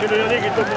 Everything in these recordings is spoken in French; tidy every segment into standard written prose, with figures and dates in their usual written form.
monsieur le Yannick est au poste.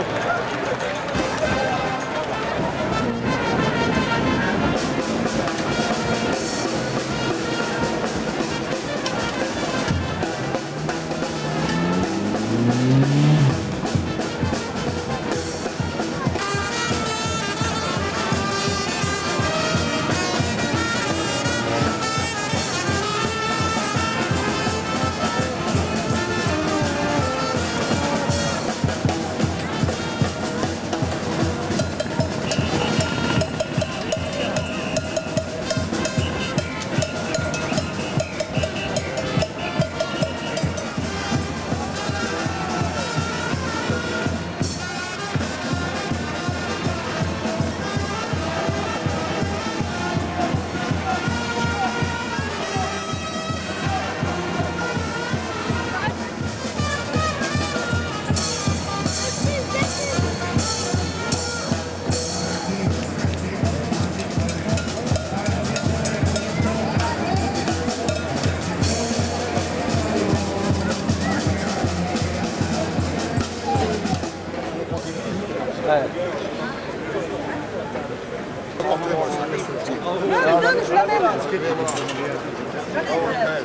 Non, je l'amène.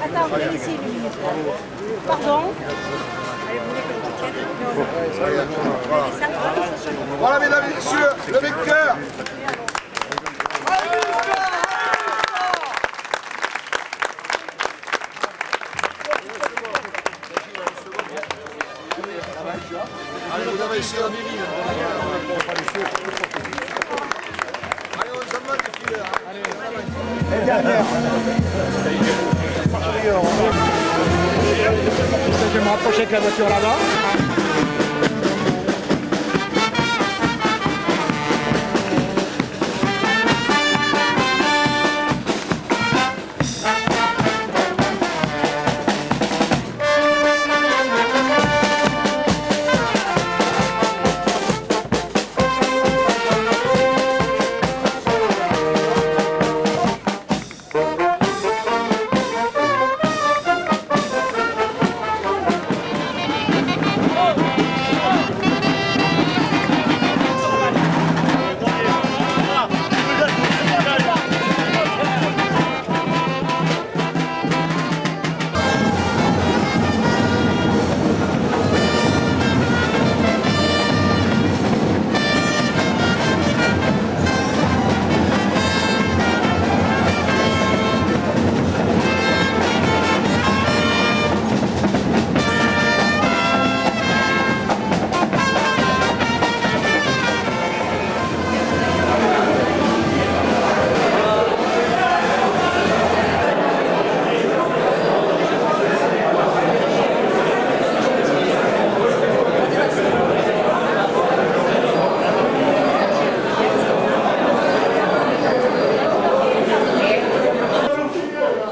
Attends, viens ici. Pardon. Voilà, mesdames et messieurs, le vainqueur. Allez, vous avez ici la mini. Allez, on s'en va de filer. Et dernière. Je vais me rapprocher avec la voiture là-bas.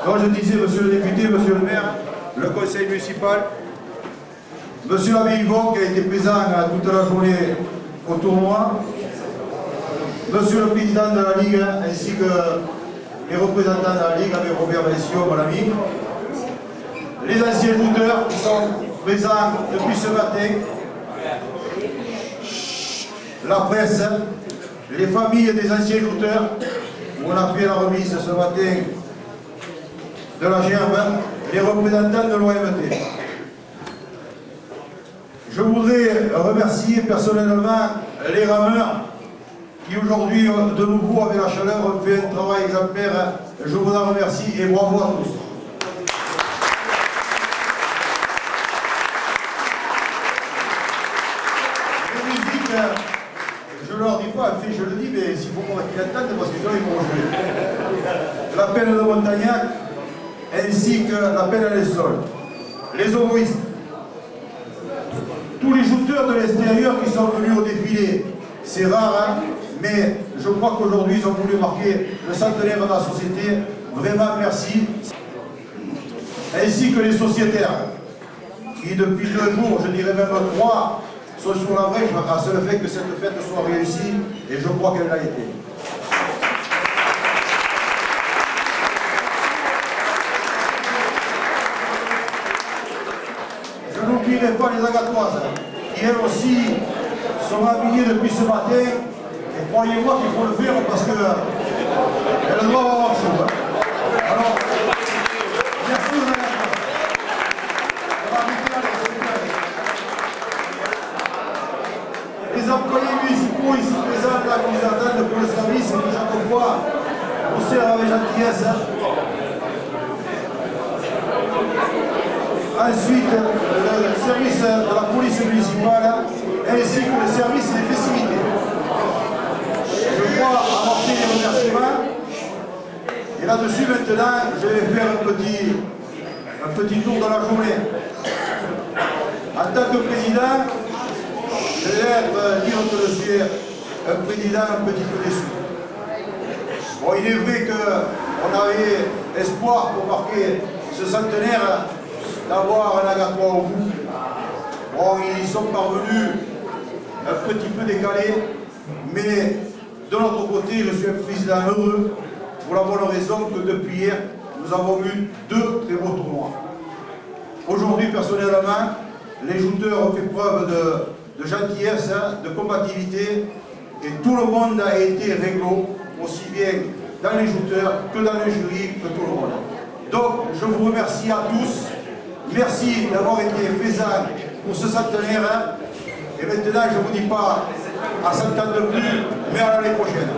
Comme je disais, monsieur le député, monsieur le maire, le conseil municipal, monsieur l'abbé Yvon qui a été présent toute la journée au tournoi, monsieur le président de la Ligue ainsi que les représentants de la Ligue avec Robert Vessio, mon ami, les anciens jouteurs qui sont présents depuis ce matin, la presse, les familles des anciens jouteurs, où on a fait la remise ce matin de la gerbe, les représentants de l'OMT. Je voudrais remercier personnellement les rameurs qui aujourd'hui, de nouveau avec la chaleur, ont fait un travail exemplaire. Je vous en remercie et bravo à tous. Les musiques, je ne leur dis pas, en fait je le dis, mais s'il faut qu'on qu'ils entendent, parce que sinon ils vont jouer. La peine de Montagnac, ainsi que la peine à l'Essol, les oboïstes, tous les jouteurs de l'extérieur qui sont venus au défilé. C'est rare, hein, mais je crois qu'aujourd'hui ils ont voulu marquer le centenaire de la société. Vraiment merci. Ainsi que les sociétaires, qui depuis 2 jours, je dirais même 3, sont sur la brèche à ce fait que cette fête soit réussie, et je crois qu'elle l'a été. Je n'oublierai pas les agatoises. qui elles aussi sont habillées depuis ce matin. Et croyez-moi qu'il faut le faire parce que elles doivent avoir chaud. Hein. Alors, merci de venir. Les employés musicaux ici présents, là, qui nous attendent pour le service, et que chaque fois, on sert avec gentillesse. Hein. Ensuite, le service de la police municipale, ainsi que le service des festivités. Je crois apporter les remerciements. Et là-dessus, maintenant, je vais faire un petit tour dans la journée. En tant que président, je vais dire que je suis un président un petit peu déçu. Bon, il est vrai qu'on avait espoir pour marquer ce centenaire d'avoir un agatoire au bout. Bon, ils y sont parvenus un petit peu décalés, mais de notre côté, je suis un président heureux pour la bonne raison que depuis hier, nous avons eu 2 très beaux tournois. Aujourd'hui, personnellement, les jouteurs ont fait preuve de gentillesse, de combativité, et tout le monde a été réglo, aussi bien dans les jouteurs que dans le jury, que tout le monde. Donc, je vous remercie à tous. Merci d'avoir été présents pour ce centenaire. Et maintenant, je ne vous dis pas à 100 ans de plus, mais à l'année prochaine.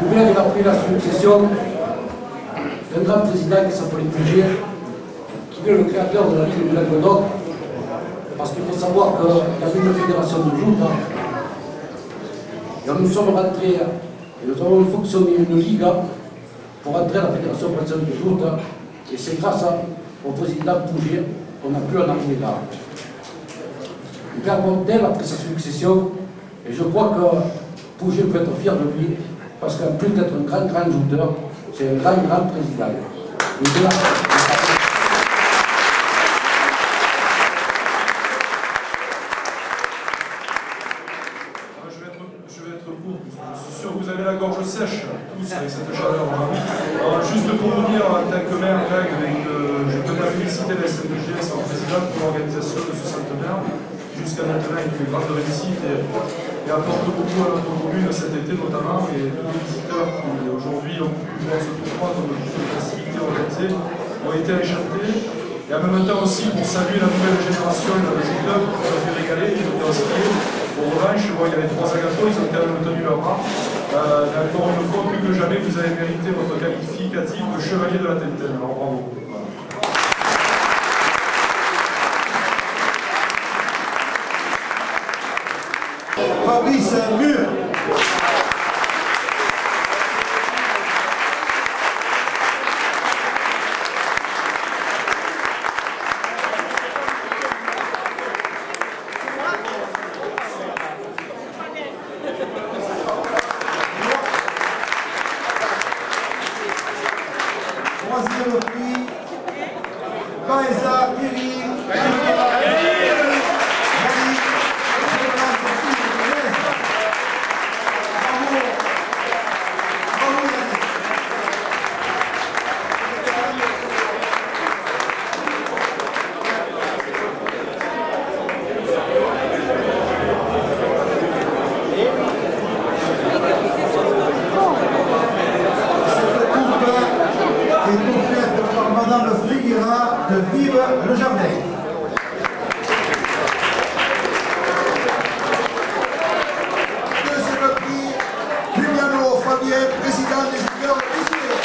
Vous avez appris la succession d'un grand président qui s'appelait Puget, qui est le créateur de la ville de Languedoc, parce qu'il faut savoir qu'il y avait une fédération de joutes, et nous sommes rentrés, et nous avons fonctionné une ligue pour entrer à la fédération professionnelle de joutes, et c'est grâce au président Puget qu'on a pu en arriver là. Il perd Montel après sa succession, et je crois que Puget peut être fier de lui, parce qu'en plus d'être un grand jouteur, c'est un grand président. Je vais être court, je suis sûr que vous avez la gorge sèche, tous, avec cette chaleur. Alors, juste pour vous dire, en tant que maire, je tenais à féliciter la SNDG et son président pour l'organisation de ce centenaire, qui jusqu'à maintenant est une grande réussite et apporte beaucoup à notre commune cet été notamment, et tous les visiteurs qui aujourd'hui ont pu voir ce tournoi dans le jeu de facilité organisé ont été enchantés. Et en même temps aussi pour saluer la nouvelle génération de jouteurs qui nous a fait régaler, qui ont été inscrits. En revanche, bon, il y avait 3 agathos, ils ont quand même tenu leur rang. Encore une fois, plus que jamais, vous avez mérité votre qualificatif de chevalier de la Tentaine. Alors bravo. Fabrice Mur. Troisième prix, Baeza Kiri. De Vive le Jardin. Deuxième prix, Juliano Fabien, président des joueurs décidés.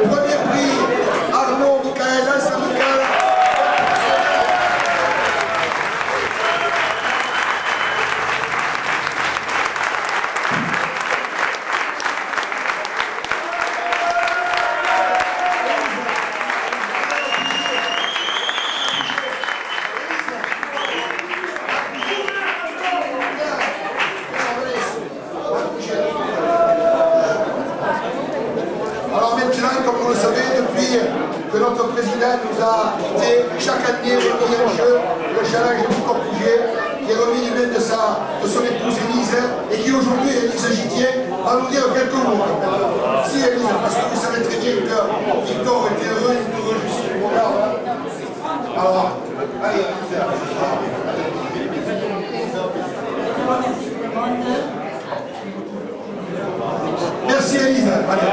Premier prix, Arnaud Michael. que notre président nous a quittés. Chaque année, remis un jeu, le challenge du Corpouget, qui est remis du même de son épouse Élise, et qui aujourd'hui, Élise Gitier, va nous dire quelques mots. Si Élise, parce que vous savez très bien que Victor était heureux, il est heureux, je suis au regard. Alors, allez, merci Élise. Allez.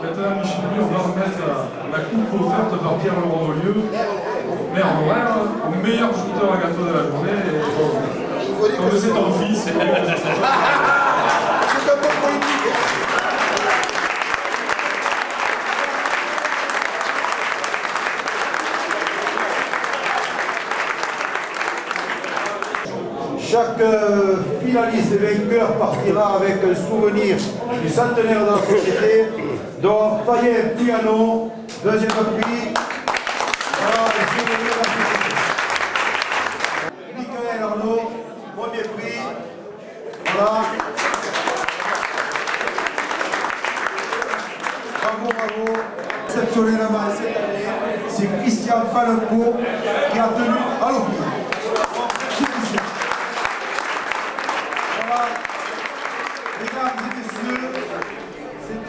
Maintenant, Michel Mur va remettre la coupe offerte par Pierre Laurent Beaulieu, maire honoraire, le meilleur shooter à gâteau de la journée. Et comme c'est ton fils, c'est un bon politique. Chaque finaliste et vainqueur partira avec un souvenir du centenaire de la société. Donc, Fayet Piano, deuxième prix. Voilà, le souvenir de la société. Michael Arnaud, premier prix. Voilà. Bravo. Exceptionnellement cette année, c'est Christian Falencourt qui a tenu à l'offrir. Mesdames et messieurs, c'est